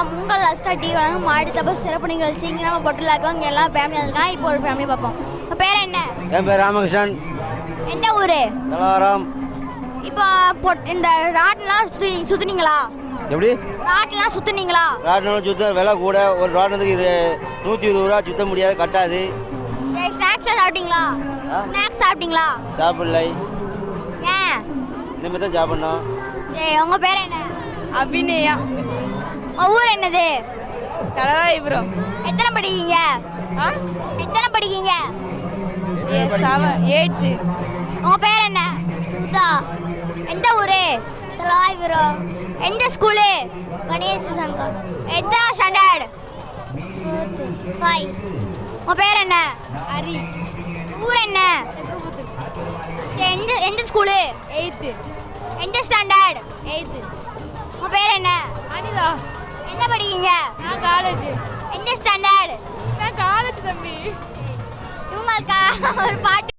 வணக்கம் உங்கள் அஸ்டா டிவி வழங்கும் அடுத்த சிறப்பு நிகழ்ச்சி. இங்கே நம்ம பொட்டில் இருக்கோம். இங்கே எல்லாம் ஃபேமிலி இருக்காங்க. இப்போ ஒரு ஃபேமிலி பார்ப்போம். உங்கள் பேர் என்ன? என் பேர் ராமகிருஷ்ணன். எந்த ஊர்? தலவாரம். இப்போ இந்த ராட்லாம் சுற்றுனீங்களா? எப்படி? ராட்லாம் சுற்றுனீங்களா? ராட்டினம் சுத்த விலை கூட. ஒரு ராட்டினத்துக்கு 120 ரூபா சுத்த முடியாது, கட்டாது. ஸ்நாக்ஸ் சாப்பிட்டீங்களா? ஸ்நாக்ஸ் சாப்பிட்டீங்களா? சாப்பிடலை. ஏன்? இந்த மாதிரி தான் சாப்பிட்ணும். சரி, உங்கள் பேர் என்ன? அபிநயா. உங்கள் ஊர் என்னது? தலவாயிபுரம். எத்தனை படிக்கீங்க? எத்தனை படிக்கீங்க? 8th. உங்கள் பேர் என்ன? சுதா. எந்த ஊர்? தலவாயிபுரம். எந்த ஸ்கூலு? கணேஷ் சங்கம். எத்தனை ஸ்டாண்டர்ட்? 5. உங்கள் பேர் என்ன? ஹரி. ஊர் என்ன? எந்த எந்த ஸ்கூலு? 8th. எந்த ஸ்டாண்டர்ட்? 8th. உங்கள் பேர் என்ன? அனிதா. என்ன படிக்கீங்க? நான் காலேஜ். எந்த ஸ்டாண்டர்ட்? நான் காலேஜ் தம்பி. இவங்களுக்கா ஒரு பாட்டு